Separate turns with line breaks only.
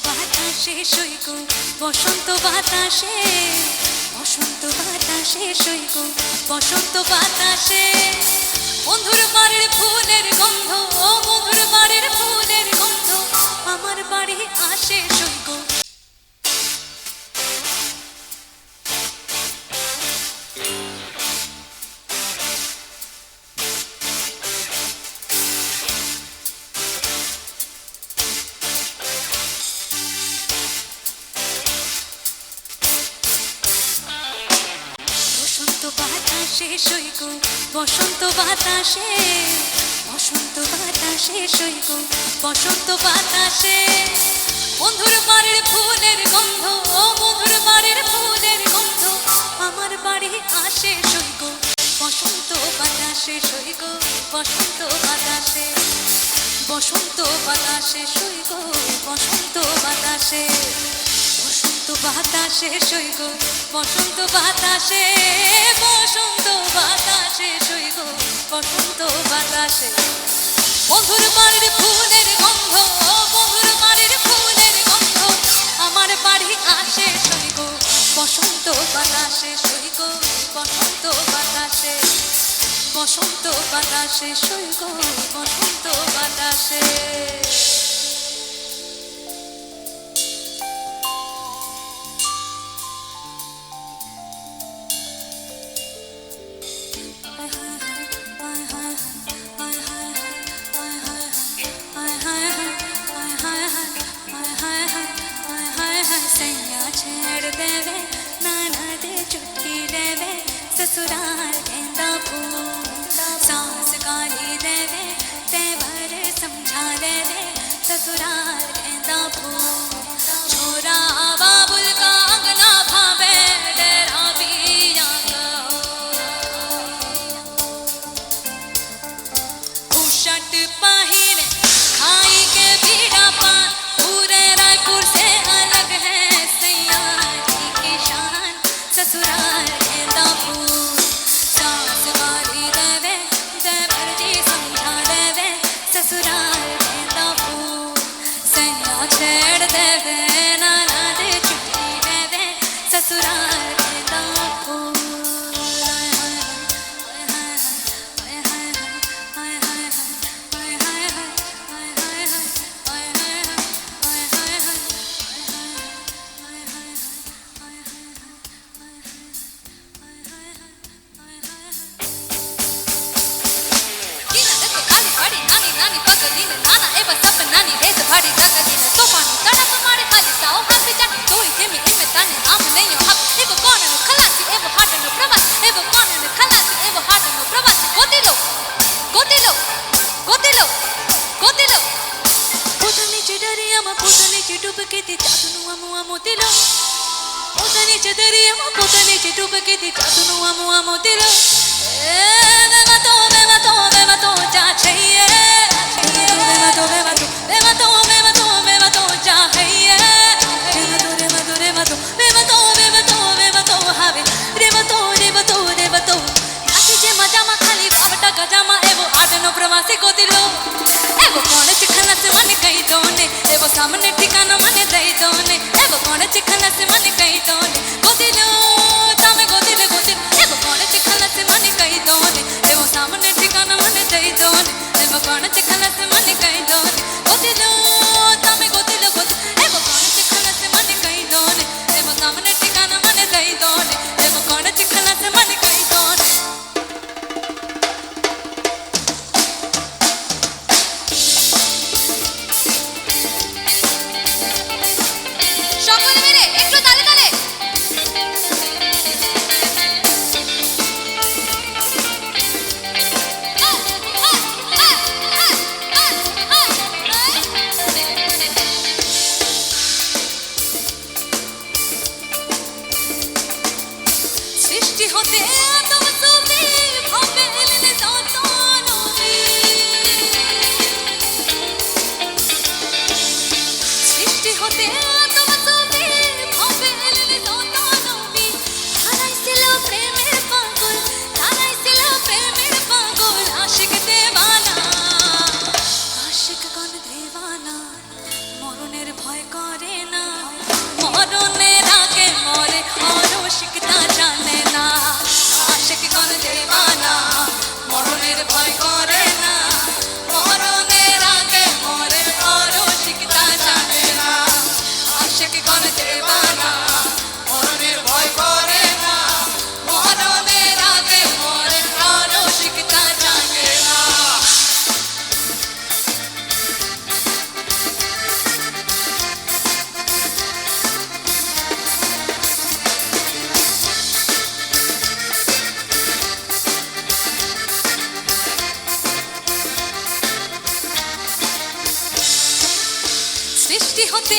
বাতাসে সৈক বসন্ত বাতাসে বসন্ত বাতাসে সৈক বসন্ত বাতাসে বন্ধুর বাড়ির ফুলের গন্ধ ও বন্ধুর বাড়ির ফুলের গন্ধ আমার বাড়ি আসে সৈক বাতাসে সৈক বসন্ত বাতাসে বসন্ত বাতাসে সৈক বসন্ত বাতাসে বন্ধুর বাড়ির ফুলের গন্ধ ও বন্ধুর বাড়ির ফুলের গন্ধ আমার বাড়ি আসে সৈক বসন্ত বাতাসে সৈক বসন্ত বাতাসে বসন্ত বাতাসে সৈক বসন্ত বাতাসে বসন্ত বাতাসে সৈক বসন্ত বাতাসে বসন্ত বাতাসে সৈক বসন্ত বাতাসে বন্ধুর বাড়ির ফুলের গন্ধ বন্ধুর বাড়ির ফুলের গন্ধ আমার বাড়ি আসে সৈক বসন্ত বাতাসে সৈক বসন্ত বাতাসে বসন্ত বাতাসে সৈক বসন্ত বাতাসে ससुराल गेंदा फूल सास गाली देवे तेवर समझा देवे ससुराल गेंदा फूल छोरा बाबुल का अंगना भावे डेरा पिया शर्ट पहिने खाई के बीड़ा पान पूरे रायपुर से अलग है सैया जी की शान ससुराल गेंदा फूल सास वाली देवे देवर जी समझा देवे ससुराल गेंदा फूल सैया छेड़ देवे नाना दे चुटकी देवे ससुराल गेंदा फूल प्रवासी को दिलो एगो कौन चिखना से मन कहीं दोने एगो सामने ठिकाना मन दई दोने एगो कौन चिखना से मन कहीं दोने को दिलो तमे को दिलो एगो कौन चिखना से मन कहीं दोने एगो सामने ठिकाना मन दई दोने एगो कौन चिखना से मन कहीं दोने को दिलो तमे को दिलो एगो कौन चिखना से मन कहीं दोने एगो सामने ठिकाना मन दई दोने एगो कौन चिखना से मन कहीं दोने মরণের ভয় করে না, মরণের আগে মরে অরসিকতা জানে না। আশিক কোন দেওয়ানা মরণের ভয় করে না, মরণের আগে মরে অরসিকতা জানে না। আশিক কোন দেওয়ানা মরণের ভয় করে না, মরণের আগে মরে অরসিকতা জানে না। সৃষ্টি হতে